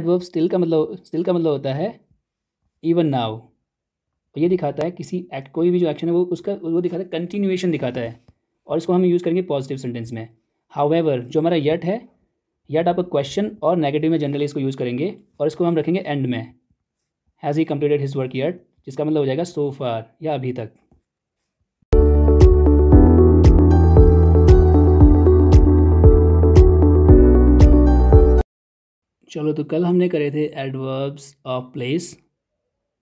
Adverb still का मतलब होता है इवन नाउ। ये दिखाता है किसी एक्ट, कोई भी जो एक्शन है वो दिखाता है, कंटिन्यूएशन दिखाता है, और इसको हम यूज़ करेंगे पॉजिटिव सेंटेंस में। हाउएवर जो हमारा यट है, यट आपका क्वेश्चन और नेगेटिव में जनरली इसको यूज़ करेंगे, और इसको हम रखेंगे एंड में। Has he completed his work yet, जिसका मतलब हो जाएगा सो फार, या अभी तक। चलो, तो कल हमने करे थे एडवर्ब्स ऑफ प्लेस,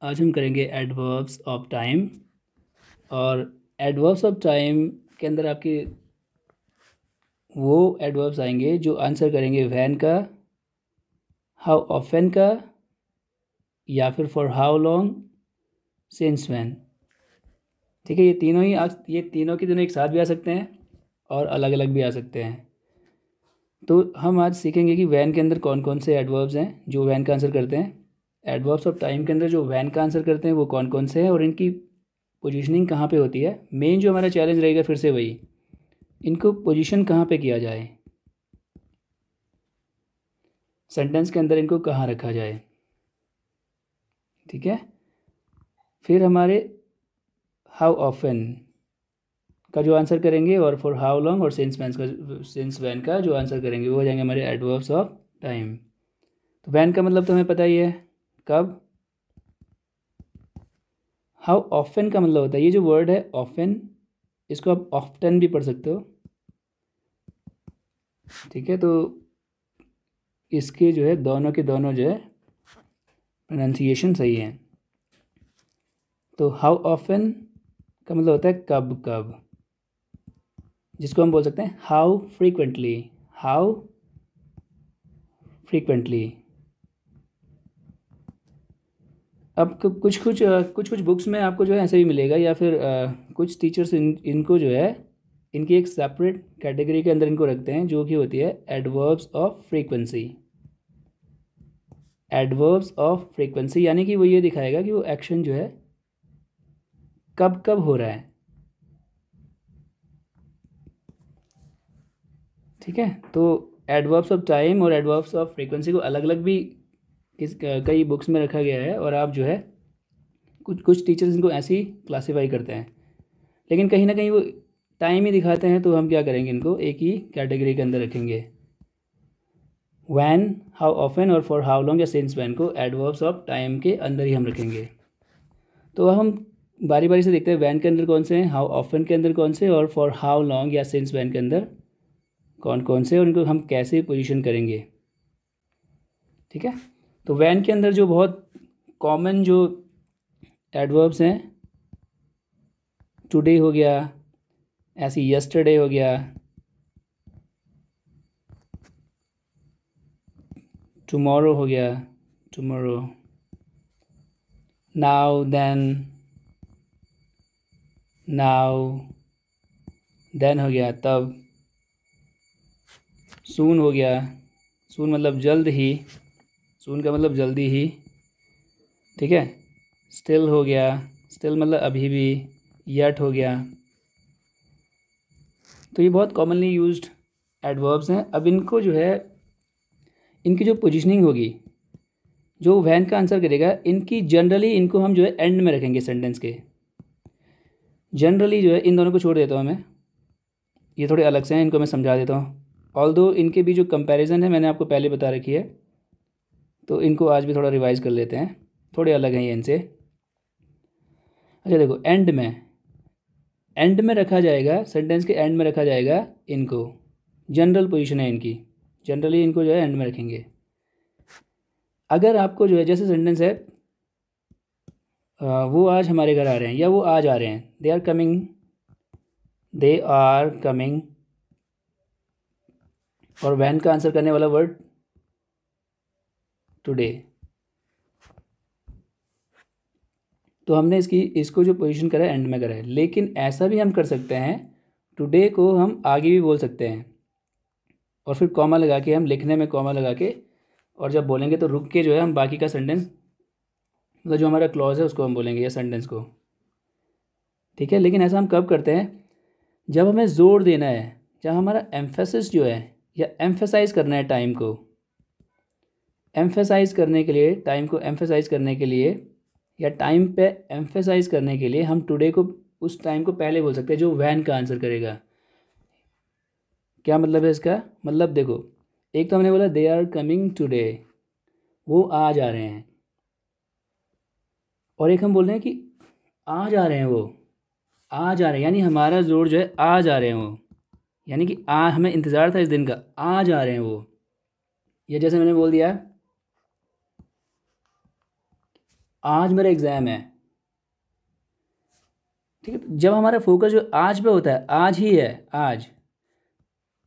आज हम करेंगे एडवर्ब्स ऑफ टाइम। और एडवर्ब्स ऑफ टाइम के अंदर आपके वो एडवर्ब्स आएंगे जो आंसर करेंगे व्हेन का, हाउ ऑफन का, या फिर for how long, since when. ठीक है, ये तीनों के तीनों एक साथ भी आ सकते हैं और अलग अलग भी आ सकते हैं। तो हम आज सीखेंगे कि व्हेन के अंदर कौन कौन से एडवर्ब्स हैं जो व्हेन का आंसर करते हैं। एडवर्ब्स ऑफ टाइम के अंदर जो व्हेन का आंसर करते हैं वो कौन कौन से हैं, और इनकी पोजीशनिंग कहाँ पे होती है। मेन जो हमारा चैलेंज रहेगा फिर से वही, इनको पोजीशन कहाँ पे किया जाए, सेंटेंस के अंदर इनको कहाँ रखा जाए। ठीक है, फिर हमारे हाउ ऑफन का जो आंसर करेंगे, और फॉर हाउ लॉन्ग और सिंस व्हेन का जो आंसर करेंगे वो हो जाएंगे हमारे एडवर्ब्स ऑफ टाइम। तो व्हेन का मतलब तो हमें पता ही है, कब। हाउ ऑफन का मतलब होता है, ये जो वर्ड है ऑफन, इसको आप ऑफ्टन भी पढ़ सकते हो। ठीक है, तो इसके जो है दोनों के दोनों जो है प्रोनाउंसिएशन सही है। तो हाउ ऑफन का मतलब होता है कब कब, जिसको हम बोल सकते हैं हाउ फ्रीक्वेंटली, हाउ फ्रीक्वेंटली। अब कुछ बुक्स में आपको जो है ऐसे भी मिलेगा, या फिर कुछ टीचर्स इनको जो है इनकी एक सेपरेट कैटेगरी के अंदर इनको रखते हैं, जो कि होती है adverbs of frequency. Adverbs of frequency यानी कि वो ये दिखाएगा कि वो एक्शन जो है कब कब हो रहा है। ठीक है, तो एडवर्ब्स ऑफ टाइम और एडवर्ब्स ऑफ फ्रीक्वेंसी को अलग अलग भी कई बुक्स में रखा गया है, और आप जो है कुछ टीचर्स इनको ऐसे ही क्लासीफाई करते हैं, लेकिन कहीं ना कहीं वो टाइम ही दिखाते हैं, तो हम क्या करेंगे, इनको एक ही कैटेगरी के अंदर रखेंगे। व्हेन, हाउ ऑफन और फॉर हाउ लॉन्ग या सिंस व्हेन को एडवर्ब्स ऑफ टाइम के अंदर ही हम रखेंगे। तो अब हम बारी बारी से देखते हैं व्हेन के अंदर कौन से हैं, हाउ ऑफन के अंदर कौन से, और फॉर हाउ लॉन्ग या सिंस व्हेन के अंदर कौन कौन से, और उनको हम कैसे पोजीशन करेंगे। ठीक है, तो व्हेन के अंदर जो बहुत कॉमन जो एडवर्ब्स हैं, टुडे हो गया, ऐसी यस्टरडे हो गया, टुमारो हो गया, टुमारो, नाउ देन हो गया तब, सून हो गया, सून मतलब जल्द ही, सून का मतलब जल्दी ही। ठीक है, स्टिल हो गया, स्टिल मतलब अभी भी, यट हो गया। तो ये बहुत कॉमनली यूज्ड एडवर्ब्स हैं। अब इनको जो है, इनकी जो पोजीशनिंग होगी, जो व्हेन का आंसर करेगा, इनकी जनरली इनको हम जो है एंड में रखेंगे सेंटेंस के। जनरली जो है इन दोनों को छोड़ देता हूँ मैं, ये थोड़े अलग से हैं, इनको मैं समझा देता हूँ। ऑल्दो इनके भी जो कंपैरिजन है मैंने आपको पहले बता रखी है, तो इनको आज भी थोड़ा रिवाइज कर लेते हैं, थोड़े अलग हैं ये इनसे। अच्छा देखो, एंड में रखा जाएगा, सेंटेंस के एंड में रखा जाएगा इनको, जनरल पोजीशन है इनकी, जनरली इनको जो है एंड में रखेंगे। अगर आपको जो है, जैसे सेंटेंस है वो आज हमारे घर आ रहे हैं, या वो आज आ रहे हैं, दे आर कमिंग, और व्हेन का आंसर करने वाला वर्ड टुडे। तो हमने इसको जो पोजीशन करा है एंड में करा है, लेकिन ऐसा भी हम कर सकते हैं, टुडे को हम आगे भी बोल सकते हैं, और फिर कॉमा लगा के, हम लिखने में कॉमा लगा के, और जब बोलेंगे तो रुक के जो है हम बाकी का सेंटेंस, मतलब जो हमारा क्लॉज है उसको हम बोलेंगे, या सेंटेंस को। ठीक है, लेकिन ऐसा हम कब करते हैं, जब हमें ज़ोर देना है, जब हमारा एम्फेसिस जो है, या एम्फेसाइज करना है टाइम को, एम्फेसाइज करने के लिए, टाइम को एम्फेसाइज करने के लिए या टाइम पे एम्फेसाइज करने के लिए हम टुडे को, उस टाइम को पहले बोल सकते हैं जो वैन का आंसर करेगा। क्या मतलब है इसका? मतलब देखो, एक तो हमने बोला दे आर कमिंग टुडे, वो आज आ रहे हैं, और एक हम बोल रहे हैं कि आज आ रहे हैं, वो आज आ रहे हैं, यानी हमारा जोर जो है आज आ रहे हैं वो, यानी कि आज हमें इंतज़ार था इस दिन का, आज आ रहे हैं वो। ये जैसे मैंने बोल दिया आज मेरा एग्ज़ाम है, ठीक है, जब हमारा फोकस जो आज पे होता है, आज ही है आज,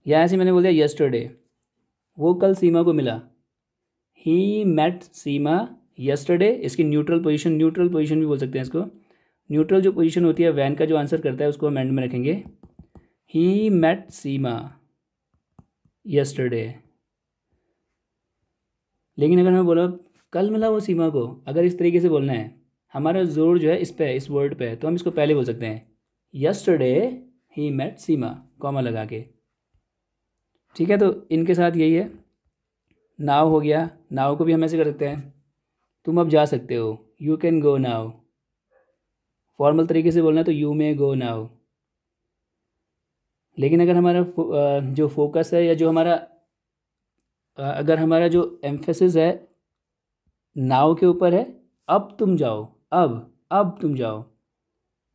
या ऐसे मैंने बोल दिया यस्टरडे, वो कल सीमा को मिला, ही मेट सीमा यस्टरडे, इसकी न्यूट्रल पोजीशन, न्यूट्रल पोजीशन भी बोल सकते हैं इसको, न्यूट्रल जो पोजीशन होती है वैन का जो आंसर करता है उसको हम एंड में रखेंगे, ही मेट सीमा यस्टरडे। लेकिन अगर मैं बोला कल मिला वो सीमा को, अगर इस तरीके से बोलना है, हमारा जोर जो है इस पे, इस वर्ड पे, तो हम इसको पहले बोल सकते हैं yesterday he met Seema, comma लगा के। ठीक है, तो इनके साथ यही है। नाउ हो गया, नाउ को भी हम ऐसे कर सकते हैं, तुम अब जा सकते हो, you can go now. Formal तरीके से बोलना है तो यू मे गो नाउ। लेकिन अगर हमारा जो फोकस है, या जो हमारा अगर हमारा जो एम्फेसिस है नाउ के ऊपर है, अब तुम जाओ, अब तुम जाओ,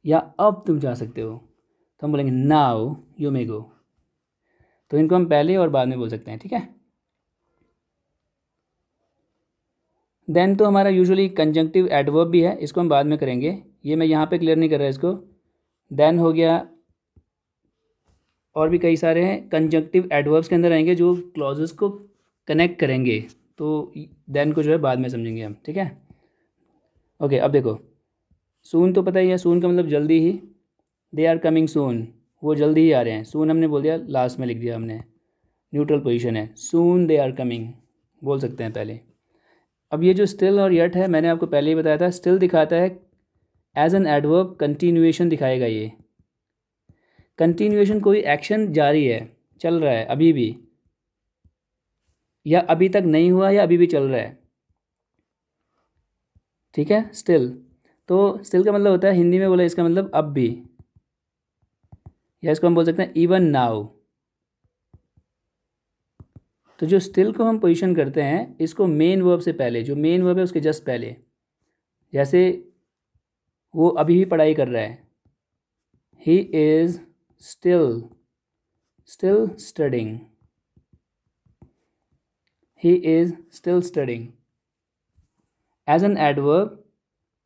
या अब तुम जा सकते हो, तो हम बोलेंगे नाउ यू मे गो। तो इनको हम पहले और बाद में बोल सकते हैं, ठीक है। देन तो हमारा यूजुअली कंजंक्टिव एडवर्ब भी है, इसको हम बाद में करेंगे, ये मैं यहाँ पे क्लियर नहीं कर रहा इसको। देन हो गया, और भी कई सारे हैं कंजंक्टिव एडवर्ब्स के अंदर आएंगे जो क्लॉजेस को कनेक्ट करेंगे, तो देन को जो है बाद में समझेंगे हम, ठीक है। ओके, अब देखो, सून तो पता ही है, सून का मतलब जल्दी ही, दे आर कमिंग सून, वो जल्दी ही आ रहे हैं, सून हमने बोल दिया, लास्ट में लिख दिया हमने, न्यूट्रल पोजीशन है, सून दे आर कमिंग बोल सकते हैं पहले। अब ये जो स्टिल और यट है, मैंने आपको पहले ही बताया था, स्टिल दिखाता है एज एन एडवर्ब, कंटिन्यूएशन दिखाएगा ये, कंटिन्यूएशन कोई एक्शन जारी है, चल रहा है अभी भी, या अभी तक नहीं हुआ, या अभी भी चल रहा है, ठीक है। स्टिल, तो स्टिल का मतलब होता है, हिंदी में बोला इसका मतलब अब भी, या इसको हम बोल सकते हैं इवन नाउ। तो जो स्टिल को हम पोजीशन करते हैं, इसको मेन वर्ब से पहले, जो मेन वर्ब है उसके जस्ट पहले, जैसे वो अभी भी पढ़ाई कर रहा है, he is still studying, he is still studying. As an adverb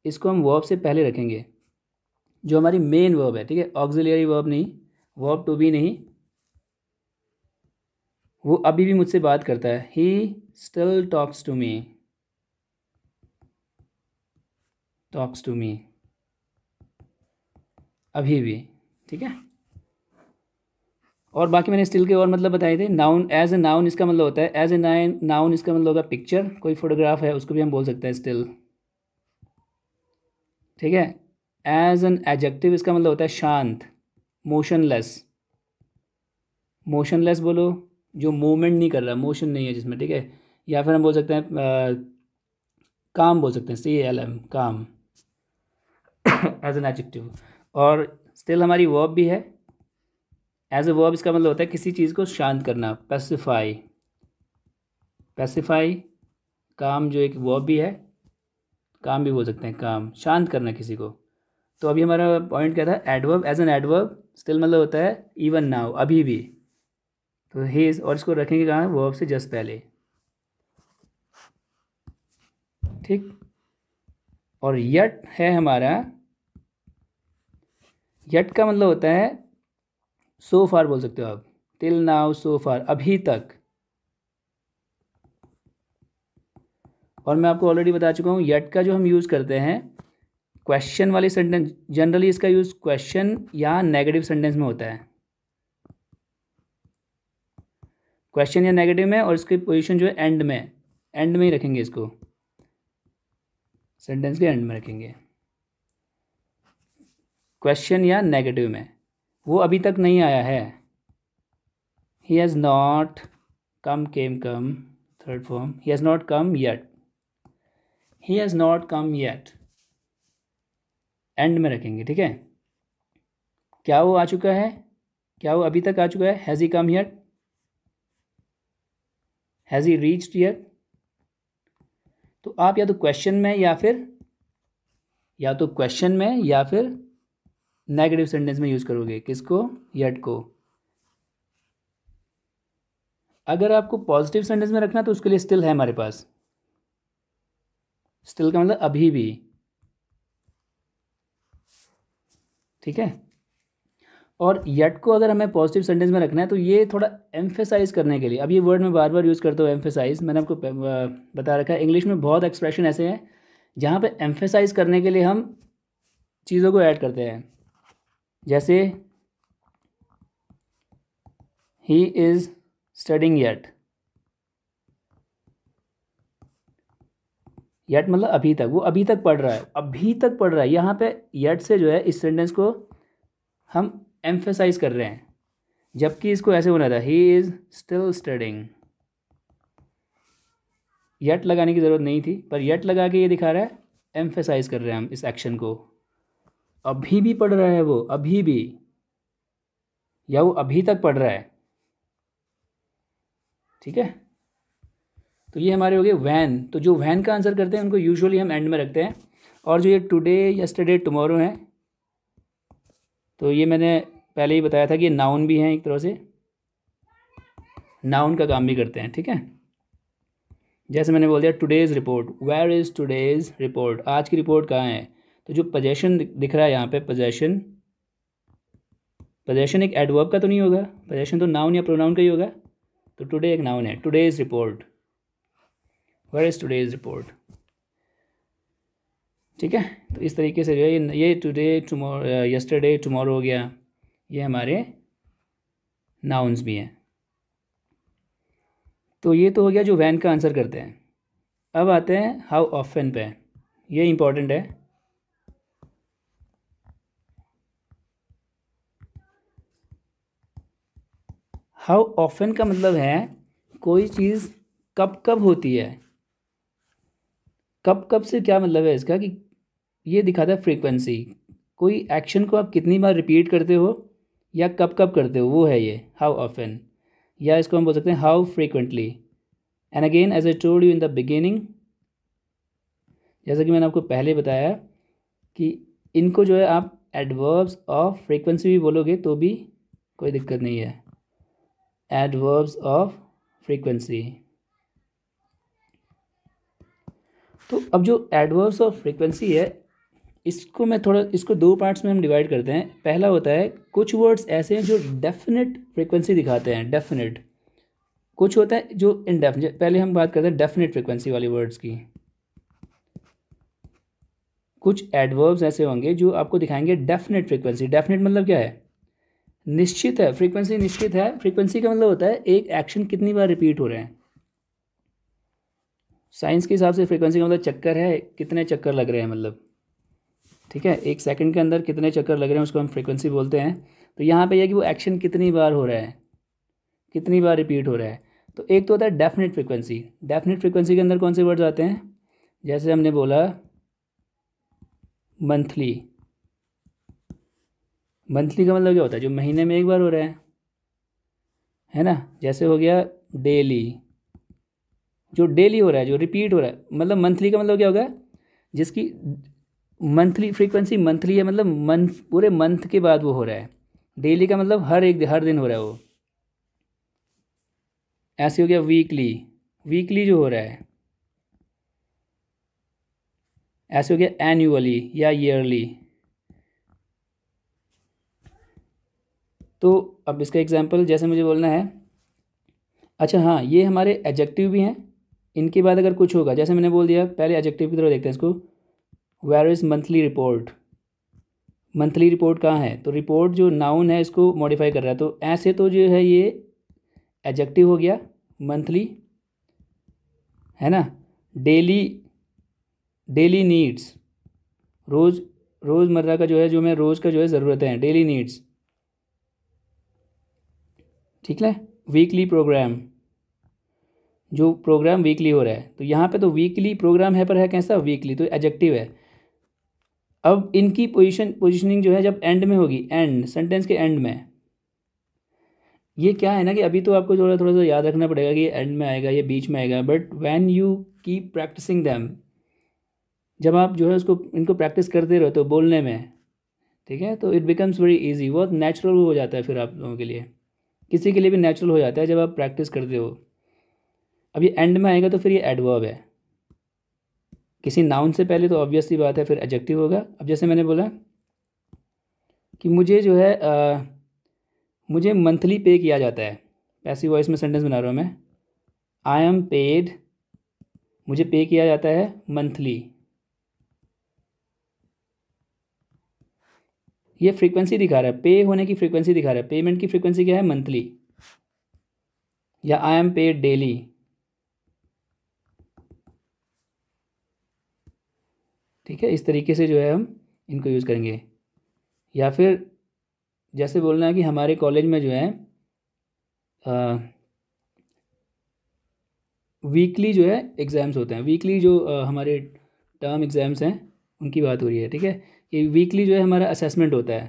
इसको हम वर्ब से पहले रखेंगे, जो हमारी मेन वर्ब है, ठीक है, ऑक्सिलियरी वर्ब नहीं, वर्ब टू बी नहीं, वो अभी भी मुझसे बात करता है, he still talks to me, talks to me, अभी भी, ठीक है। और बाकी मैंने स्टिल के और मतलब बताए थे। नाउन, एज ए नाउन इसका मतलब होता है, एज ए नाउन इसका मतलब होगा पिक्चर, कोई फोटोग्राफ है उसको भी हम बोल सकते हैं स्टिल, ठीक है। एज एन एडजेक्टिव इसका मतलब होता है शांत, मोशनलेस, मोशनलेस बोलो जो मूवमेंट नहीं कर रहा, मोशन नहीं है जिसमें, ठीक है। या फिर हम बोल सकते हैं काम बोल सकते हैं, CALM, काम, एज एन एडजेक्टिव। और स्टिल हमारी वर्ब भी है, एज ए वर्ब इसका मतलब होता है किसी चीज़ को शांत करना, पैसिफाई, पैसिफाई, काम जो एक वर्ब भी है, काम भी बोल सकते हैं, काम, शांत करना किसी को। तो अभी हमारा पॉइंट क्या था, adverb, as an adverb, still मतलब होता है इवन नाउ, अभी भी, तो हिज, और इसको रखेंगे कहाँ, वर्ब से जस्ट पहले, ठीक। और यट है हमारा, यट का मतलब होता है सो फार बोल सकते हो आप, टिल नाउ, सो फार, अभी तक। और मैं आपको ऑलरेडी बता चुका हूँ, यट का जो हम यूज़ करते हैं क्वेश्चन वाले सेंटेंस, जनरली इसका यूज़ क्वेश्चन या नेगेटिव सेंटेंस में होता है, क्वेश्चन या नेगेटिव में, और इसकी पोजीशन जो है एंड में ही रखेंगे, इसको सेंटेंस के एंड में रखेंगे, क्वेश्चन या नेगेटिव में। वो अभी तक नहीं आया है, he has not come, came, come third form, he has not come yet, he has not come yet, and में रखेंगे, ठीक है। क्या वो आ चुका है, क्या वो अभी तक आ चुका है, has he come yet, has he reached yet. तो आप या तो क्वेश्चन में या फिर नेगेटिव सेंटेंस में यूज़ करोगे, किसको, येट को। अगर आपको पॉजिटिव सेंटेंस में रखना तो उसके लिए स्टिल है हमारे पास, स्टिल का मतलब अभी भी, ठीक है। और येट को अगर हमें पॉजिटिव सेंटेंस में रखना है तो ये थोड़ा एम्फेसाइज करने के लिए, अब ये वर्ड मैं बार बार यूज़ करता हूँ एम्फेसाइज, मैंने आपको बता रखा है, इंग्लिश में बहुत एक्सप्रेशन ऐसे हैं जहाँ पे एम्फेसाइज करने के लिए हम चीज़ों को ऐड करते हैं। जैसे he is studying yet, yet मतलब अभी तक, वो अभी तक पढ़ रहा है, अभी तक पढ़ रहा है। यहाँ पे येट से जो है इस सेंटेंस को हम एम्फेसाइज कर रहे हैं, जबकि इसको ऐसे होना था, ही इज़ स्टिल स्टडिंग। येट लगाने की ज़रूरत नहीं थी, पर येट लगा के ये दिखा रहा है, एम्फेसाइज कर रहे हैं हम इस एक्शन को, अभी भी पढ़ रहा है वो, अभी भी, या वो अभी तक पढ़ रहा है, ठीक है। तो ये हमारे हो गए वैन। तो जो वैन का आंसर करते हैं उनको यूजुअली हम एंड में रखते हैं। और जो ये टुडे, यस्टरडे, टुमारो हैं, तो ये मैंने पहले ही बताया था कि ये नाउन भी हैं, एक तरह से नाउन का काम भी करते हैं, ठीक है। जैसे मैंने बोल दिया today's report, where is today's report, आज की रिपोर्ट कहाँ है। तो जो पोजेशन दिख रहा है यहाँ पे, पोजेशन, पोजेशन एक एडवर्ब का तो नहीं होगा, पोजेशन तो नाउन या प्रोनाउन का ही होगा। तो टुडे एक नाउन है, today's report, where is today's report, ठीक है। तो इस तरीके से जो है ये टुडे, टुमारो, यस्टरडे, टुमारो हो गया, ये हमारे नाउन्स भी हैं। तो ये तो हो गया जो वैन का आंसर करते हैं। अब आते हैं हाउ ऑफन पे, ये इंपॉर्टेंट है। हाउ ऑफन का मतलब है कोई चीज़ कब कब होती है। कब कब से क्या मतलब है इसका, कि ये दिखाता है फ्रीक्वेंसी, कोई एक्शन को आप कितनी बार रिपीट करते हो या कब कब करते हो, वो है ये हाउ ऑफन। या इसको हम बोल सकते हैं how frequently. And again as I told you in the beginning, जैसा कि मैंने आपको पहले बताया कि इनको जो है आप एडवर्ब्स ऑफ फ्रीक्वेंसी भी बोलोगे तो भी कोई दिक्कत नहीं है, एडवर्ब्स ऑफ फ्रीक्वेंसी। तो अब जो एडवर्ब्स ऑफ फ्रीक्वेंसी है, इसको मैं थोड़ा, इसको दो पार्ट्स में हम डिवाइड करते हैं। पहला होता है कुछ वर्ड्स ऐसे हैं जो डेफिनेट फ्रीक्वेंसी दिखाते हैं, डेफिनेट। कुछ होता है जो इनडेफिनेट। पहले हम बात करते हैं डेफिनेट फ्रीक्वेंसी वाले वर्ड्स की। कुछ एडवर्ब्स ऐसे होंगे जो आपको दिखाएंगे डेफिनेट फ्रीक्वेंसी। डेफिनेट मतलब क्या है, निश्चित है, फ्रीक्वेंसी निश्चित है। फ्रीक्वेंसी का मतलब होता है एक एक्शन कितनी बार रिपीट हो रहे हैं। साइंस के हिसाब से फ्रीक्वेंसी का मतलब चक्कर है, कितने चक्कर लग रहे हैं मतलब, ठीक है, एक सेकंड के अंदर कितने चक्कर लग रहे हैं उसको हम फ्रीक्वेंसी बोलते हैं। तो यहाँ पे यह कि वो एक्शन कितनी बार हो रहा है, कितनी बार रिपीट हो रहा है। तो एक तो होता है डेफिनेट फ्रीक्वेंसी। डेफिनेट फ्रीक्वेंसी के अंदर कौन से वर्ड्स आते हैं, जैसे हमने बोला मंथली। मंथली का मतलब क्या होता है, जो महीने में एक बार हो रहा है ना। जैसे हो गया डेली, जो डेली हो रहा है, जो रिपीट हो रहा है। मतलब मंथली का मतलब क्या होगा, जिसकी मंथली फ्रीक्वेंसी मंथली है, मतलब मंथ, पूरे मंथ के बाद वो हो रहा है। डेली का मतलब हर दिन हो रहा है वो। ऐसे हो गया वीकली, वीकली जो हो रहा है। ऐसे हो गया एनुअली या ईयरली। तो अब इसका एग्जांपल जैसे मुझे बोलना है, अच्छा हाँ, ये हमारे एडजेक्टिव भी हैं। इनके बाद अगर कुछ होगा, जैसे मैंने बोल दिया, पहले एडजेक्टिव की तरफ देखते हैं इसको। Where is monthly report, monthly report कहाँ है। तो रिपोर्ट जो नाउन है इसको मॉडिफाई कर रहा है। तो ऐसे तो जो है ये एडजेक्टिव हो गया मंथली, है ना। डेली, डेली नीड्स, रोज़मर्रा का जो है, जो मैं रोज़ का जो है ज़रूरतें हैं, डेली नीड्स, ठीक है। वीकली प्रोग्राम, जो प्रोग्राम वीकली हो रहा है, तो यहाँ पे तो वीकली प्रोग्राम है पर है कैसा, वीकली, तो एडजेक्टिव है। अब इनकी पोजीशनिंग जो है जब एंड में होगी, एंड, सेंटेंस के एंड में, ये क्या है ना कि अभी तो आपको थोड़ा थोड़ा सा याद रखना पड़ेगा कि ये एंड में आएगा, ये बीच में आएगा, but when you keep practising them, जब आप जो है उसको इनको प्रैक्टिस करते रहो तो बोलने में, ठीक है, तो इट बिकम्स वेरी इजी, बहुत नेचुरल हो जाता है फिर आप लोगों के लिए, किसी के लिए भी नेचुरल हो जाता है जब आप प्रैक्टिस करते हो। अब ये एंड में आएगा तो फिर ये एडवर्ब है, किसी नाउन से पहले तो ऑब्वियस सी बात है फिर एडजेक्टिव होगा। अब जैसे मैंने बोला कि मुझे जो है मुझे मंथली पे किया जाता है, पैसिव वॉइस में सेंटेंस बना रहा हूँ मैं, आई एम पेड, मुझे पे किया जाता है मंथली, ये फ्रीक्वेंसी दिखा रहा है, पे होने की फ्रीक्वेंसी दिखा रहा है, पेमेंट की फ्रीक्वेंसी क्या है, मंथली, या आई एम पेड डेली, ठीक है, इस तरीके से जो है हम इनको यूज़ करेंगे। या फिर जैसे बोलना है कि हमारे कॉलेज में जो है वीकली जो है एग्ज़ाम्स होते हैं, वीकली जो हमारे टर्म एग्ज़ाम्स हैं उनकी बात हो रही है, ठीक है, कि वीकली जो है हमारा असेसमेंट होता है,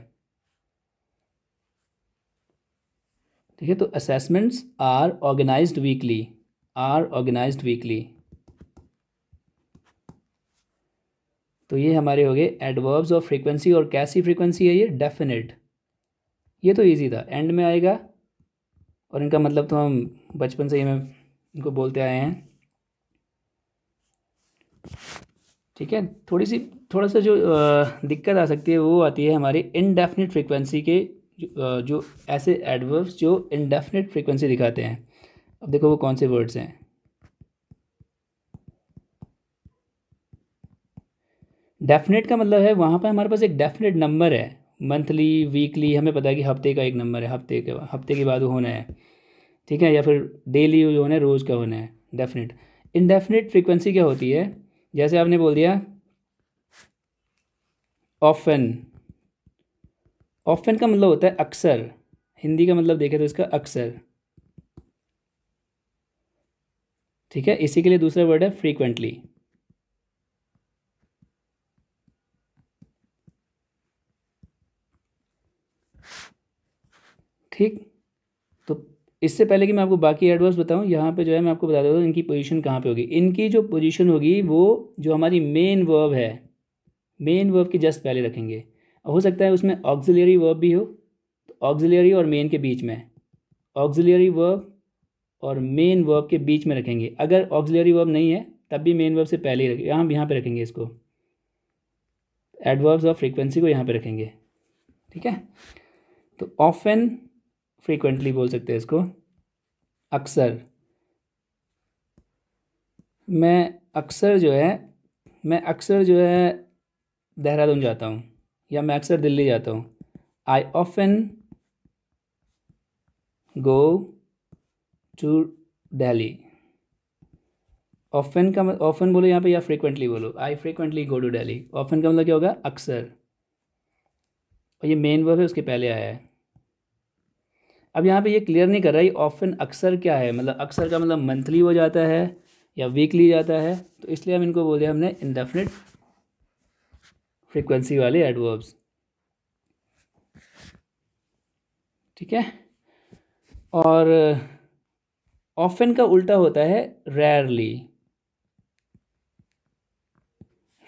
ठीक है, तो assessments are organised weekly, are organised weekly, तो ये हमारे हो गए एडवर्ब्स ऑफ फ्रीक्वेंसी। और कैसी फ्रीक्वेंसी है ये, डेफिनेट, ये तो इजी था, एंड में आएगा, और इनका मतलब तो हम बचपन से ही मैं इनको बोलते आए हैं, ठीक है। थोड़ा सा जो दिक्कत आ सकती है वो आती है हमारी इनडेफिनिट फ्रीक्वेंसी के, जो ऐसे एडवर्ब्स जो इनडेफिनिट फ्रीक्वेंसी दिखाते हैं। अब देखो वो कौन से वर्ड्स हैं। डेफिनेट का मतलब है वहाँ पर हमारे पास एक डेफिनेट नंबर है, मंथली, वीकली, हमें पता है कि हफ्ते का एक नंबर है, हफ्ते के बाद वो होना है, ठीक है, या फिर डेली जो होना है, रोज़ का होना है, डेफिनेट। इनडेफिनिट फ्रीक्वेंसी क्या होती है, जैसे आपने बोल दिया ऑफन, ऑफन का मतलब होता है अक्सर, हिंदी का मतलब देखें तो इसका अक्सर, ठीक है, इसी के लिए दूसरा वर्ड है फ्रीक्वेंटली, ठीक। तो इससे पहले कि मैं आपको बाकी एडवर्ब्स बताऊं, यहाँ पे जो है मैं आपको बता देता हूँ इनकी पोजीशन कहाँ पे होगी। इनकी जो पोजीशन होगी वो जो हमारी मेन वर्ब है, मेन वर्ब के जस्ट पहले रखेंगे। हो सकता है उसमें ऑक्सिलरी वर्ब भी हो, तो ऑक्सिलरी और मेन के बीच में, ऑक्सिलरी वर्ब और मेन वर्ब के बीच में रखेंगे। अगर ऑक्सिलरी वर्ब नहीं है तब भी मेन वर्ब से पहले ही रखेंगे, हम यहाँ पे रखेंगे इसको, एडवर्ब्स ऑफ फ्रीक्वेंसी को यहाँ पे रखेंगे, ठीक है। तो ऑफन फ्रीक्वेंटली बोल सकते हैं इसको, अक्सर, मैं अक्सर जो है मैं अक्सर जो है देहरादून जाता हूँ, या मैं अक्सर दिल्ली जाता हूँ, I often go to Delhi. Often का ऑफन बोलो यहाँ पे, या फ्रीक्वेंटली बोलो, I frequently go to Delhi. Often का मतलब क्या होगा, अक्सर, और ये मेन वर्ब है उसके पहले आया है। अब यहाँ पे ये क्लियर नहीं कर रहा है ऑफन अक्सर क्या है, मतलब अक्सर का मतलब मंथली हो जाता है या वीकली जाता है, तो इसलिए हम इनको बोल दिया हमने इंडेफिनिट फ्रीक्वेंसी वाले एडवर्ब्स, ठीक है। और ऑफन का उल्टा होता है रेयरली,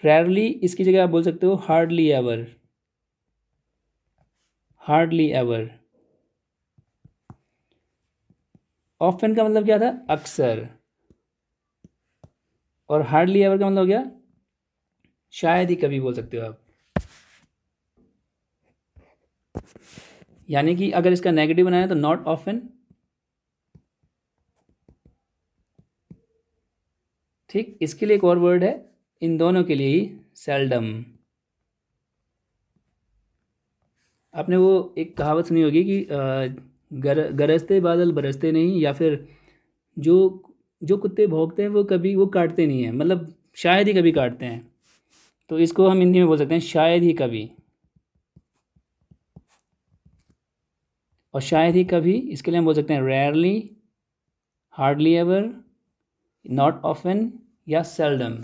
रेयरली इसकी जगह आप बोल सकते हो hardly ever, hardly ever. Often का मतलब क्या था, अक्सर, और हार्डली एवर का मतलब हो गया शायद ही कभी, बोल सकते हो आप। यानी कि अगर इसका नेगेटिव बनाया तो नॉट ऑफन, ठीक। इसके लिए एक और वर्ड है इन दोनों के लिए ही, सेल्डम। आपने वो एक कहावत सुनी होगी कि गरजते बादल बरसते नहीं, या फिर जो जो कुत्ते भौंकते हैं वो कभी वो काटते नहीं हैं, मतलब शायद ही कभी काटते हैं, तो इसको हम हिंदी में बोल सकते हैं शायद ही कभी। और शायद ही कभी इसके लिए हम बोल सकते हैं rarely, hardly ever, not often या सेल्डम।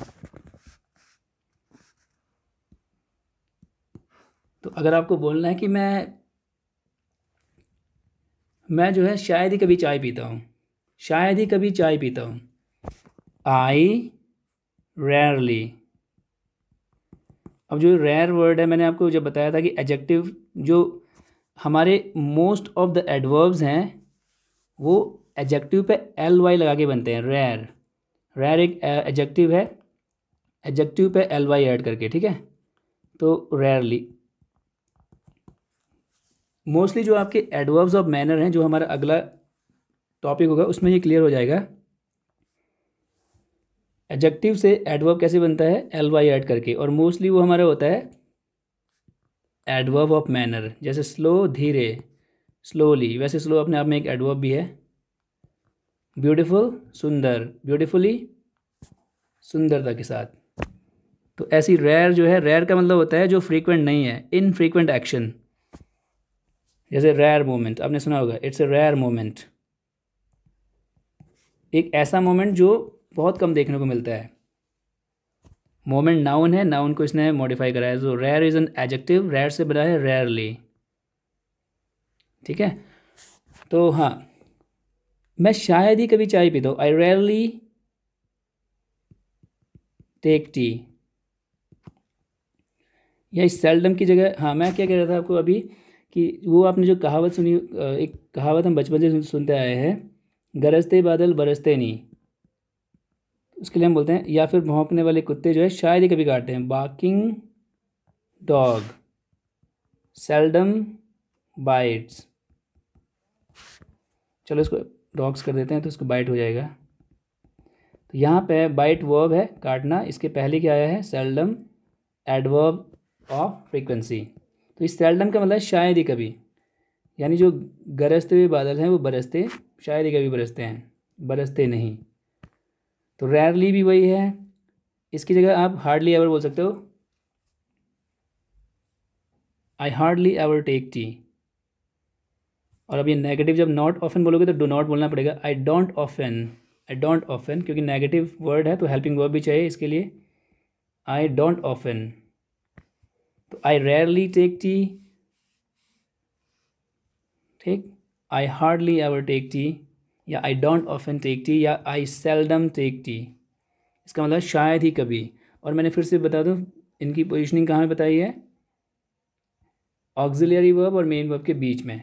तो अगर आपको बोलना है कि मैं जो है शायद ही कभी चाय पीता हूँ, शायद ही कभी चाय पीता हूँ, आई रेयरली। अब जो रेयर वर्ड है, मैंने आपको जब बताया था कि एडजेक्टिव जो हमारे मोस्ट ऑफ द एडवर्ब्स हैं वो एडजेक्टिव पे एल वाई लगा के बनते हैं। रेयर, रेयर एक एडजेक्टिव है, एडजेक्टिव पे एल वाई ऐड करके, ठीक है। तो रेयरली, मोस्टली जो आपके एडवर्ब्स ऑफ मैनर हैं, जो हमारा अगला टॉपिक होगा उसमें ये क्लियर हो जाएगा। एडजेक्टिव से एडवर्ब कैसे बनता है, एल वाई ऐड करके, और मोस्टली वो हमारा होता है एडवर्ब ऑफ मैनर। जैसे स्लो, धीरे, स्लोली, वैसे स्लो अपने आप में एक एडवर्ब भी है। ब्यूटीफुल, सुंदर, ब्यूटीफुली, सुंदरता के साथ। तो ऐसी रेयर जो है, रेयर का मतलब होता है जो फ्रीक्वेंट नहीं है, इनफ्रीक्वेंट एक्शन। जैसे रेयर मोमेंट आपने सुना होगा, इट्स ए रेयर मोमेंट, एक ऐसा मोमेंट जो बहुत कम देखने को मिलता है। मोमेंट नाउन है, नाउन को इसने मॉडिफाई करा है। तो rare is an adjective, rare से बना है रेयरली, ठीक है। तो हाँ, मैं शायद ही कभी चाय पीता हूँ, आई रेयरली टेक टी। या इस सेल्डम की जगह, हाँ मैं क्या कह रहा था आपको अभी, कि वो आपने जो कहावत सुनी, एक कहावत हम बचपन से सुनते आए हैं, गरजते बादल बरसते नहीं। उसके लिए हम बोलते हैं, या फिर भौंकने वाले कुत्ते जो है शायद ही कभी काटते हैं, बार्किंग डॉग सेल्डम बाइट्स। चलो इसको डॉग्स कर देते हैं तो इसको बाइट हो जाएगा। तो यहाँ पे बाइट वर्ब है, काटना, इसके पहले क्या आया है, सेल्डम, एडवर्ब ऑफ फ्रीक्वेंसी। तो इस सेल्डम का मतलब है शायद ही कभी, यानी जो गरजते हुए बादल हैं वो बरसते शायद ही कभी बरसते हैं, बरसते नहीं। तो रेयरली भी वही है, इसकी जगह आप हार्डली एवर बोल सकते हो, I hardly ever take tea. और अब ये नेगेटिव जब नॉट ऑफन बोलोगे तो डू नॉट बोलना पड़ेगा, आई don't often, I don't often, क्योंकि नेगेटिव वर्ड है तो हेल्पिंग वर्ब भी चाहिए इसके लिए, आई डोंट ऑफन। तो आई रेयरली टेक टी, ठीक, I hardly ever take tea, या I don't often take tea, या आई सेल्डम टेक टी। इसका मतलब शायद ही कभी। और मैंने फिर से बता दूं, इनकी पोजीशनिंग कहाँ बताई है, ऑक्सिलरी वर्ब और मेन वर्ब के बीच में।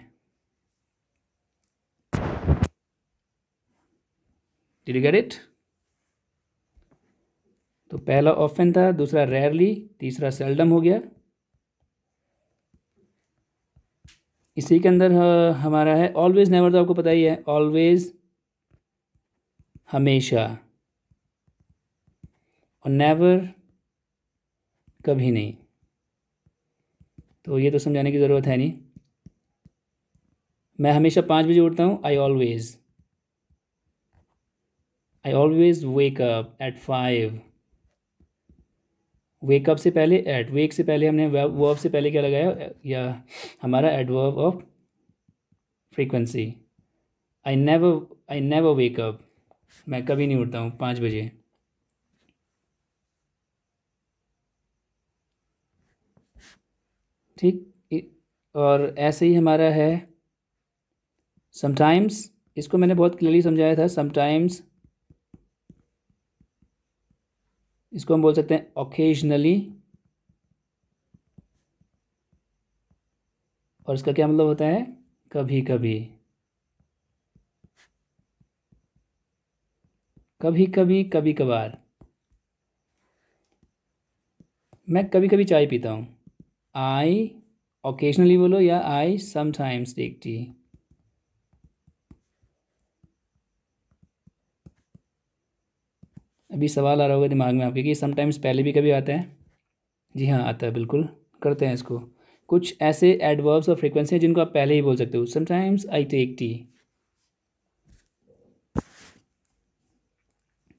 Did you get it? तो पहला ऑफन था, दूसरा रेयरली, तीसरा सेल्डम हो गया। इसी के अंदर हमारा है ऑलवेज नेवर, तो आपको पता ही है, ऑलवेज हमेशा, और नेवर कभी नहीं। तो ये तो समझाने की ज़रूरत है नहीं। मैं हमेशा 5 बजे उठता हूँ, I always wake up at 5। Wake up से पहले एट, वेक से पहले हमने वर्ब से पहले क्या लगाया, या हमारा adverb of frequency, I never wake up, मैं कभी नहीं उठता हूँ 5 बजे। ठीक, और ऐसे ही हमारा है समटाइम्स, इसको मैंने बहुत क्लियरली समझाया था। समटाइम्स, इसको हम बोल सकते हैं ओकेजनली, और इसका क्या मतलब होता है, कभी कभी, कभी कभी, कभी कभार। मैं कभी कभी चाय पीता हूँ, आई ओकेजनली बोलो, या आई समटाइम्स टेक टी। अभी सवाल आ रहा होगा दिमाग में आपके कि समटाइम्स पहले भी कभी आता है। जी हाँ, आता है, बिल्कुल करते हैं इसको। कुछ ऐसे एडवर्ब्स और फ्रीक्वेंसी हैं जिनको आप पहले ही बोल सकते हो, समटाइम्स आई टेक टी,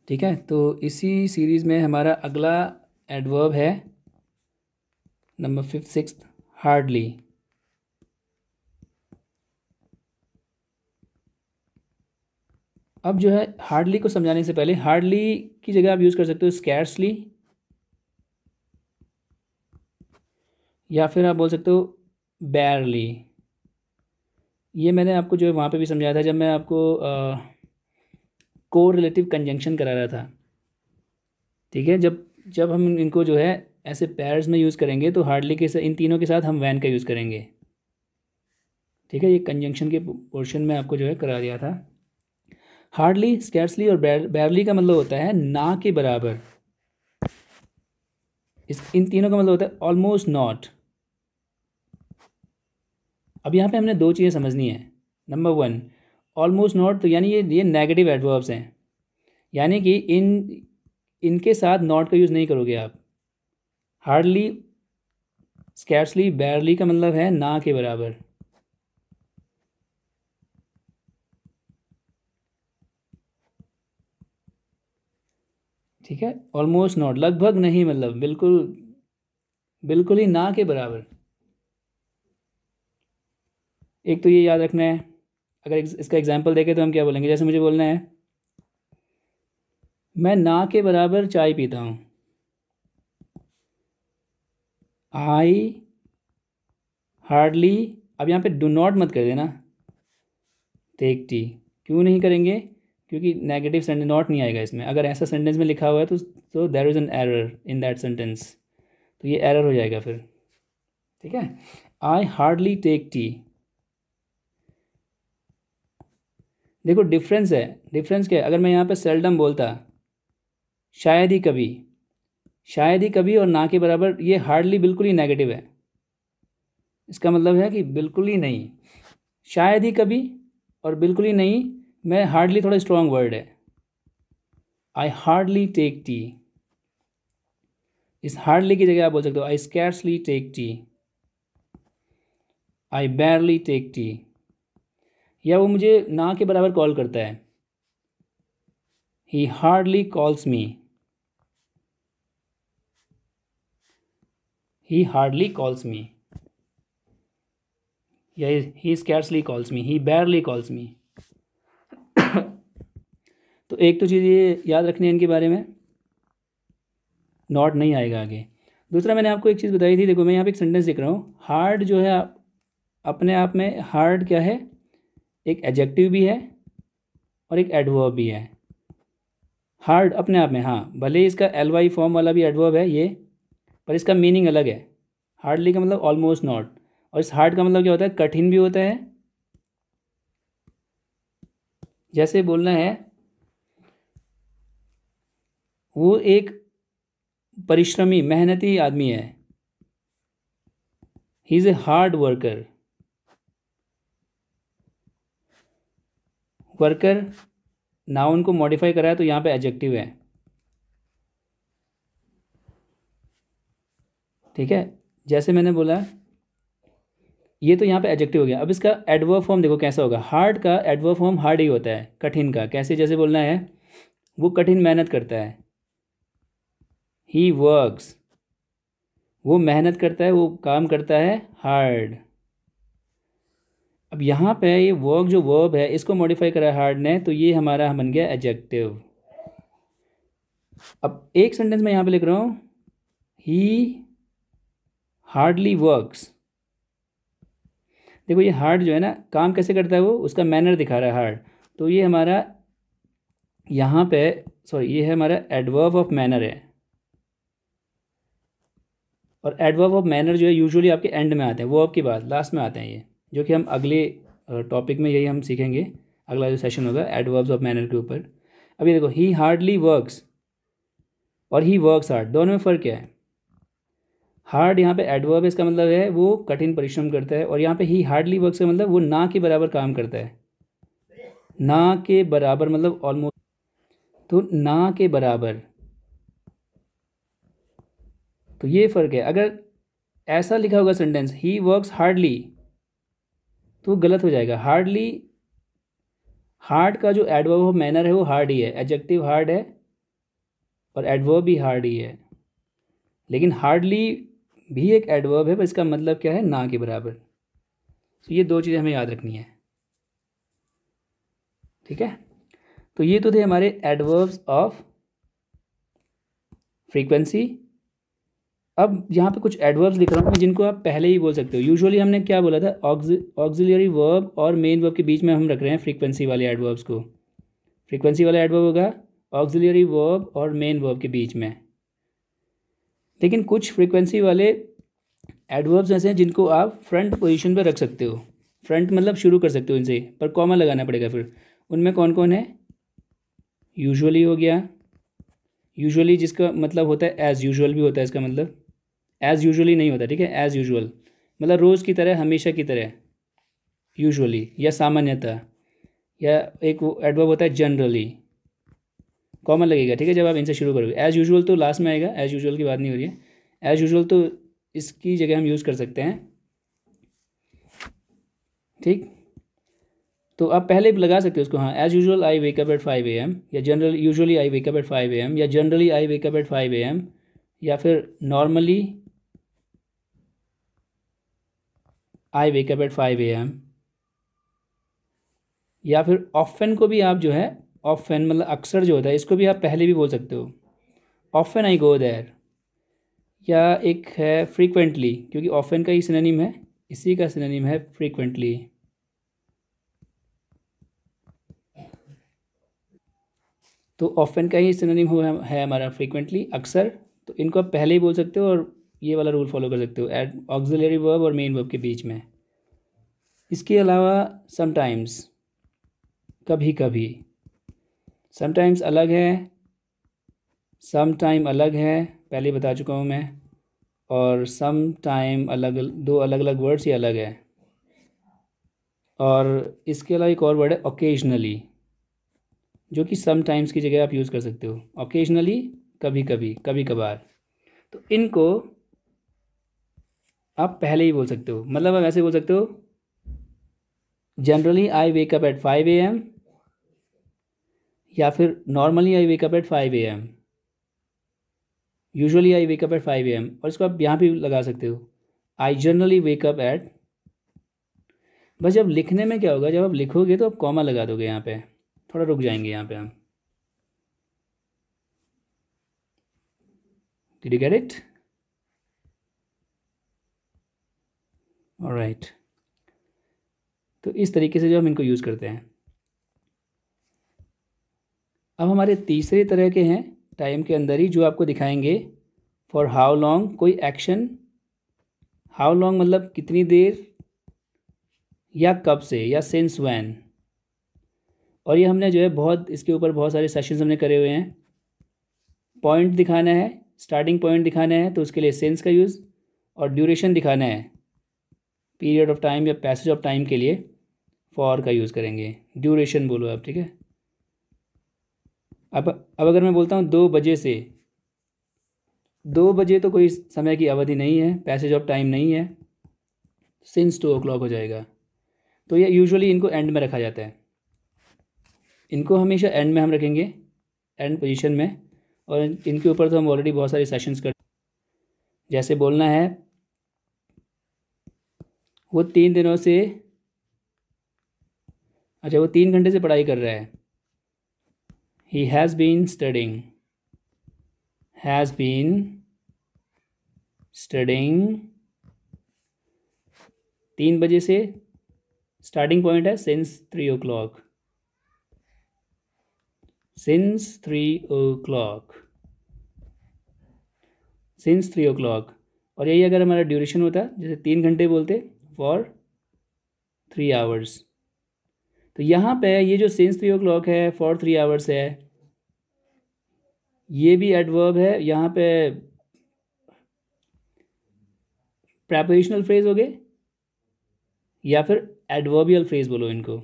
ठीक है। तो इसी सीरीज़ में हमारा अगला एडवर्ब है नंबर 5th 6th, हार्डली। अब जो है हार्डली को समझाने से पहले हार्डली की जगह आप यूज़ कर सकते हो स्कैर्सली, या फिर आप बोल सकते हो बैरली। ये मैंने आपको जो है वहाँ पे भी समझाया था जब मैं आपको को रिलेटिव कंजंक्शन करा रहा था। ठीक है, जब जब हम इनको जो है ऐसे पेयर्स में यूज़ करेंगे तो हार्डली के साथ, इन तीनों के साथ हम वैन का यूज़ करेंगे। ठीक है, ये कंजंक्शन के पोर्शन में आपको जो है करा दिया था। हार्डली, स्कैर्सली और बैरली का मतलब होता है ना के बराबर। इन तीनों का मतलब होता है ऑलमोस्ट नॉट। अब यहाँ पे हमने दो चीज़ें समझनी है। नंबर वन, ऑलमोस्ट नॉट, तो यानी ये नेगेटिव एडवर्ब्स हैं, यानी कि इनके साथ नॉट का यूज़ नहीं करोगे आप। हार्डली, स्कैर्सली, बैरली का मतलब है ना के बराबर। ठीक है, ऑलमोस्ट नॉट, लगभग नहीं, मतलब बिल्कुल, बिल्कुल ही ना के बराबर। एक तो ये याद रखना है। अगर इसका एग्जाम्पल देखें तो हम क्या बोलेंगे, जैसे मुझे बोलना है मैं ना के बराबर चाय पीता हूँ। आई हार्डली, अब यहाँ पे डू नॉट मत कर देना, टेक टी। क्यों नहीं करेंगे? क्योंकि नेगेटिव सेंटेंस, नॉट नहीं आएगा इसमें। अगर ऐसा सेंटेंस में लिखा हुआ है तो there is an error in that sentence, तो ये एरर हो जाएगा फिर। ठीक है, आई हार्डली टेक टी। देखो डिफरेंस है, डिफरेंस क्या है? अगर मैं यहाँ पे सेल्डम बोलता, शायद ही कभी, शायद ही कभी और ना के बराबर, ये हार्डली बिल्कुल ही नेगेटिव है। इसका मतलब है कि बिल्कुल ही नहीं। शायद ही कभी और बिल्कुल ही नहीं मैं हार्डली थोड़ा स्ट्रॉन्ग वर्ड है। आई हार्डली टेक टी, इस हार्डली की जगह आप बोल सकते हो आई स्कैर्सली टेक टी, आई बैरली टेक टी। या वो मुझे ना के बराबर कॉल करता है, ही हार्डली कॉल्स मी, ही हार्डली कॉल्स मी, या ही स्कैर्सली कॉल्स मी, ही बैरली कॉल्स मी। तो एक तो चीज़ ये याद रखनी है इनके बारे में, नॉट नहीं आएगा आगे। दूसरा, मैंने आपको एक चीज़ बताई थी, देखो मैं यहाँ पे एक सेंटेंस लिख रहा हूँ। हार्ड जो है अपने आप में, हार्ड क्या है? एक एडजेक्टिव भी है और एक एडवर्ब भी है। हार्ड अपने आप में, हाँ, भले ही इसका एल वाई फॉर्म वाला भी एडवर्ब है ये, पर इसका मीनिंग अलग है। हार्डली का मतलब ऑलमोस्ट नॉट, और इस हार्ड का मतलब क्या होता है? कठिन भी होता है। जैसे बोलना है वो एक परिश्रमी, मेहनती आदमी है, he is a hard worker. Worker noun को मॉडिफाई करा है तो यहाँ पे एडजेक्टिव है। ठीक है, जैसे मैंने बोला, ये तो यहाँ पे एडजेक्टिव हो गया। अब इसका एडवर्ब फॉर्म देखो कैसा होगा। हार्ड का एडवर्ब फॉर्म हार्ड ही होता है। कठिन का कैसे? जैसे बोलना है वो कठिन मेहनत करता है, ही वर्क्स, वो मेहनत करता है, वो काम करता है हार्ड। अब यहाँ पे ये वर्क जो वर्ब है इसको मॉडिफाई करा है हार्ड ने, तो ये हमारा बन गया एडजेक्टिव। अब एक सेंटेंस में यहाँ पे लिख रहा हूँ, ही हार्डली वर्क्स। देखो ये हार्ड जो है ना, काम कैसे करता है वो, उसका मैनर दिखा रहा है हार्ड। तो ये हमारा यहाँ पे, सॉरी, ये है हमारा एडवर्ब ऑफ मैनर है। और एडवर्ब ऑफ मैनर जो है यूजुअली आपके एंड में आते हैं, वर्ब के बाद लास्ट में आते हैं ये, जो कि हम अगले टॉपिक में यही हम सीखेंगे। अगला जो सेशन होगा एडवर्ब्स ऑफ मैनर के ऊपर। अभी देखो, ही हार्डली वर्क्स और ही वर्क्स हार्ड, दोनों में फ़र्क क्या है? हार्ड यहाँ पे एडवर्ब है, इसका मतलब है वो कठिन परिश्रम करता है, और यहाँ पे ही हार्डली वर्क्स का मतलब वो ना के बराबर काम करता है। ना के बराबर मतलब ऑलमोस्ट, तो ना के बराबर, तो ये फ़र्क है। अगर ऐसा लिखा होगा सेंटेंस, ही वर्क्स हार्डली, तो गलत हो जाएगा। हार्डली, हार्ड का जो एडवर्ब ऑफ मैनर है वो हार्ड ही है, एडजेक्टिव हार्ड है और एडवर्ब भी हार्ड ही है। लेकिन हार्डली भी एक एडवर्ब है, पर इसका मतलब क्या है? ना के बराबर। तो ये दो चीज़ें हमें याद रखनी है। ठीक है, तो ये तो थे हमारे एडवर्ब्स ऑफ फ्रीक्वेंसी। अब यहाँ पे कुछ एडवर्ब्स लिख रहा हूँ जिनको आप पहले ही बोल सकते हो। यूजुअली हमने क्या बोला था, ऑक्सिलरी वर्ब और मेन वर्ब के बीच में हम रख रहे हैं फ्रीक्वेंसी वाले एडवर्ब्स को। फ्रीक्वेंसी वाला एडवर्ब होगा ऑक्सिलरी वर्ब और मेन वर्ब के बीच में। लेकिन कुछ फ्रीक्वेंसी वाले एडवर्ब्स ऐसे हैं जिनको आप फ्रंट पोजीशन पर रख सकते हो। फ्रंट मतलब शुरू कर सकते हो इनसे, पर कॉमा लगाना पड़ेगा फिर। उनमें कौन कौन है? यूजुअली हो गया, यूजुअली जिसका मतलब होता है एज़ यूजुअल भी होता है इसका मतलब, एज़ यूजुअली नहीं होता, ठीक है। एज़ यूजुअल मतलब रोज़ की तरह, हमेशा की तरह, यूजुअली या सामान्यतः। या एक वो एडवर्ब होता है जनरली, कॉमन लगेगा, ठीक है। जब आप इनसे शुरू करोगे, एज़ यूजुअल तो लास्ट में आएगा, एज़ यूजुअल की बात नहीं हो रही है। एज़ यूजुअल तो इसकी जगह हम यूज़ कर सकते हैं, ठीक। तो आप पहले लगा सकते हो उसको, हाँ। As usual I wake up at 5 AM, या general usually I wake up at 5 AM, या generally I wake up at 5 AM, या फिर normally I wake up at 5 AM, या फिर ऑफन को भी आप जो है, ऑफन मतलब अक्सर जो होता है, इसको भी आप पहले भी बोल सकते हो, ऑफन आई गो देयर। या एक है फ्रीक्वेंटली, क्योंकि ऑफन का ही सिनोनिम है, इसी का सिनोनिम है फ्रीक्वेंटली। तो ऑफन का ही सिनोनिम है हमारा फ्रीक्वेंटली, अक्सर। तो इनको आप पहले ही बोल सकते हो और ये वाला रूल फॉलो कर सकते हो एड ऑक्सिलरी वर्ब और मेन वर्ब के बीच में। इसके अलावा समटाइम्स, कभी कभी, समटाइम्स अलग है, सम टाइम अलग है, पहले बता चुका हूँ मैं। और सम टाइम अलग, दो अलग अलग वर्ड्स ही अलग है। और इसके अलावा एक और वर्ड है ओकेजनली, जो कि सम टाइम्स की जगह आप यूज़ कर सकते हो। ओकेजनली कभी कभी, कभी कभार। तो इनको आप पहले ही बोल सकते हो, मतलब आप ऐसे बोल सकते हो, generally I wake up at 5 AM, या फिर normally I wake up at 5 AM, usually I wake up at 5 AM। और इसको आप यहाँ भी लगा सकते हो, आई जनरली वेकअप एट। बस जब लिखने में क्या होगा, जब आप लिखोगे तो आप कॉमा लगा दोगे यहाँ पे, थोड़ा रुक जाएंगे यहाँ पे हम। Did you get it? Alright. तो इस तरीके से जो हम इनको यूज़ करते हैं। अब हमारे तीसरे तरह के हैं टाइम के अंदर ही, जो आपको दिखाएंगे फॉर हाउ लॉन्ग, कोई एक्शन। हाउ लॉन्ग मतलब कितनी देर, या कब से, या सिंस व्हेन। और ये हमने जो है बहुत, इसके ऊपर बहुत सारे सेशंस हमने करे हुए हैं। पॉइंट दिखाना है, स्टार्टिंग पॉइंट दिखाना है, तो उसके लिए सिंस का यूज़। और ड्यूरेशन दिखाना है, पीरियड ऑफ टाइम या पैसेज ऑफ टाइम के लिए फॉर का यूज़ करेंगे। ड्यूरेशन बोलो आप, ठीक है। अब अगर मैं बोलता हूँ 2 बजे से, 2 बजे तो कोई समय की अवधि नहीं है, पैसेज ऑफ टाइम नहीं है, सिंस 2 o'clock हो जाएगा। तो ये यूजुअली इनको एंड में रखा जाता है, इनको हमेशा एंड में हम रखेंगे, एंड पोजीशन में। और इनके ऊपर तो हम ऑलरेडी बहुत सारे सेशंस कर, जैसे बोलना है वो 3 दिनों से, अच्छा वो 3 घंटे से पढ़ाई कर रहा है। He has been studying, has been studying 3 बजे से, स्टार्टिंग पॉइंट है since 3 o'clock, since 3 o'clock, since 3 o'clock। और यही अगर हमारा ड्यूरेशन होता, जैसे 3 घंटे बोलते, फॉर 3 hours। तो यहाँ पे ये जो सिंस 3 o'clock है, फॉर 3 hours है, ये भी एडवर्ब है। यहाँ पे प्रेपोजिशनल फ्रेज हो गए, या फिर एडवर्बियल फ्रेज बोलो इनको,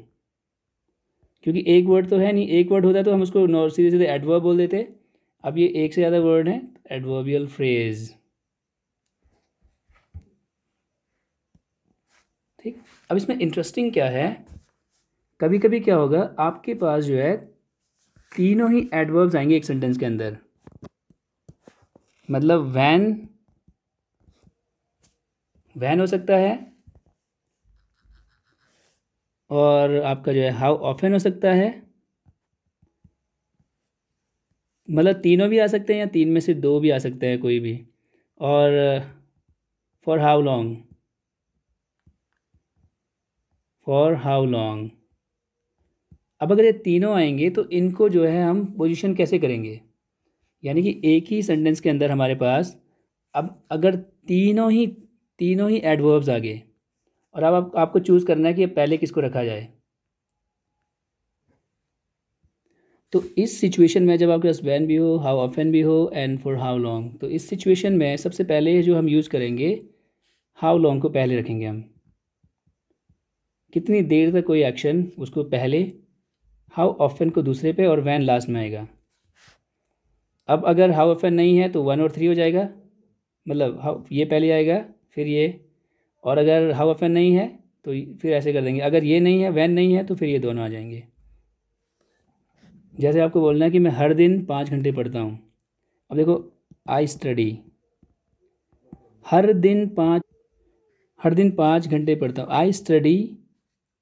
क्योंकि एक वर्ड तो है नहीं। एक वर्ड होता है तो हम उसको सीधे सीधे एडवर्ब बोल देते। अब ये एक से ज़्यादा वर्ड है, एडवर्बियल फ्रेज, ठीक। अब इसमें इंटरेस्टिंग क्या है, कभी कभी क्या होगा, आपके पास जो है तीनों ही एडवर्ब्स आएंगे एक सेंटेंस के अंदर। मतलब वैन, वैन हो सकता है, और आपका जो है हाउ ऑफन हो सकता है, मतलब तीनों भी आ सकते हैं या तीन में से दो भी आ सकते हैं, कोई भी। और for how long, for how long. अब अगर ये तीनों आएंगे तो इनको जो है हम पोजीशन कैसे करेंगे, यानी कि एक ही सेंटेंस के अंदर हमारे पास अब अगर तीनों ही एडवर्ब्स आ गए, और अब आपको चूज़ करना है कि पहले किसको रखा जाए। तो इस सिचुएशन में जब आपके पास व्हेन भी हो, हाउ ऑफन भी हो एंड फॉर हाउ लॉन्ग, तो इस सिचुएशन में सबसे पहले जो हम यूज़ करेंगे, हाउ लॉन्ग को पहले रखेंगे हम। कितनी देर तक कोई एक्शन, उसको पहले, हाउ ऑफन को दूसरे पे, और व्हेन लास्ट में आएगा। अब अगर हाउ ऑफन नहीं है तो 1 और 3 हो जाएगा, मतलब हाउ ये पहले आएगा फिर ये, और अगर हाउ ऑफन नहीं है तो फिर ऐसे कर देंगे, अगर ये नहीं है, व्हेन नहीं है, तो फिर ये दोनों आ जाएंगे। जैसे आपको बोलना है कि मैं हर दिन 5 घंटे पढ़ता हूँ। अब देखो, आई स्टडी, हर दिन पाँच हर दिन 5 घंटे पढ़ता हूँ। I study,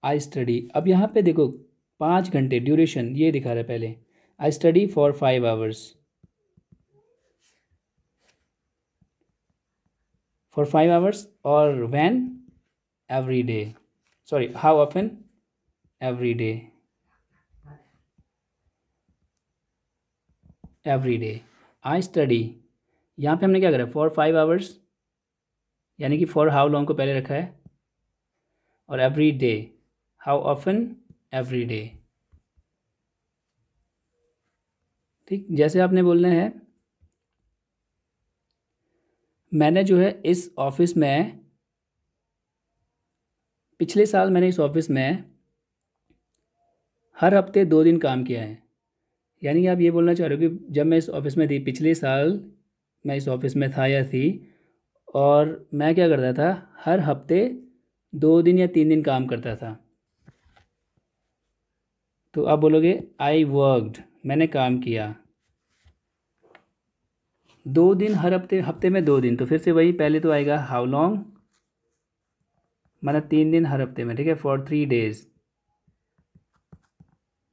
I study. अब यहाँ पे देखो 5 घंटे ड्यूरेशन ये दिखा रहा है पहले, I study for 5 hours, for 5 hours. और when, every day, sorry how often, every day, every day. I study, यहाँ पे हमने क्या करा, फॉर 5 आवर्स, यानी कि फॉर हाउ लॉन्ग को पहले रखा है, और every day, how often, every day. ठीक, जैसे आपने बोलना है, मैंने जो है इस ऑफिस में, पिछले साल मैंने इस ऑफिस में हर हफ्ते 2 दिन काम किया है। यानी कि आप ये बोलना चाह रहे हो कि जब मैं इस ऑफिस में थी, पिछले साल मैं इस ऑफिस में था या थी, और मैं क्या करता था, हर हफ्ते 2 दिन या 3 दिन काम करता था। तो आप बोलोगे आई वर्कड, मैंने काम किया 2 दिन, हर हफ्ते, हफ्ते में 2 दिन, तो फिर से वही पहले तो आएगा हाउ लॉन्ग, माना 3 दिन हर हफ्ते में, ठीक है, फॉर 3 डेज।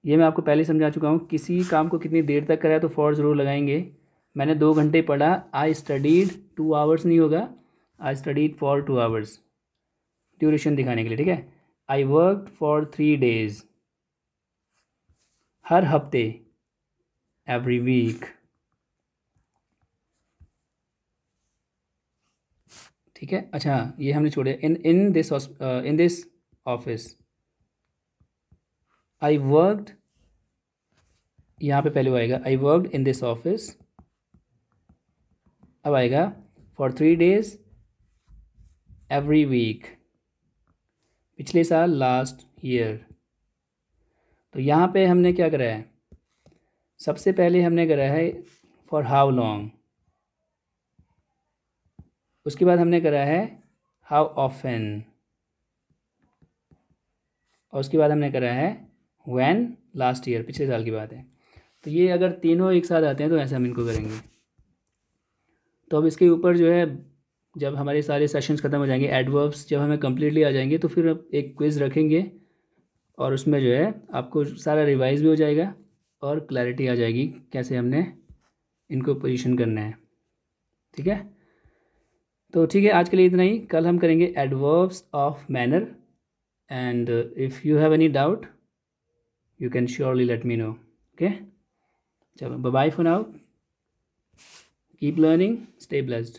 ये मैं आपको पहले समझा चुका हूँ, किसी काम को कितनी देर तक कराया तो फॉर ज़रूर लगाएंगे। मैंने 2 घंटे पढ़ा, आई स्टडीड 2 आवर्स नहीं होगा, I studied for 2 hours, duration दिखाने के लिए, ठीक है। आई वर्क फॉर 3 डेज, हर हफ्ते, एवरी वीक, ठीक है। अच्छा, ये हमने छोड़े, in this office, I worked, यहाँ पे पहले वो आएगा I worked in this office, अब आएगा फॉर 3 डेज, एवरी वीक, पिछले साल, लास्ट ईयर। तो यहाँ पे हमने क्या करा है, सबसे पहले हमने करा है फॉर हाउ लॉन्ग, उसके बाद हमने करा है हाउ ऑफन, और उसके बाद हमने करा है व्हेन, लास्ट ईयर, पिछले साल की बात है। तो ये अगर तीनों एक साथ आते हैं तो ऐसे हम इनको करेंगे। तो अब इसके ऊपर जो है, जब हमारे सारे सेशंस ख़त्म हो जाएंगे, एडवर्ब्स जब हमें कम्प्लीटली आ जाएंगे, तो फिर अब एक क्विज़ रखेंगे, और उसमें जो है आपको सारा रिवाइज भी हो जाएगा और क्लैरिटी आ जाएगी कैसे हमने इनको पोजीशन करना है, ठीक है। तो ठीक है, आज के लिए इतना ही। कल हम करेंगे adverbs of manner, and if you have any doubt you can surely let me know, okay. चलो, bye bye for now, keep learning, stay blessed.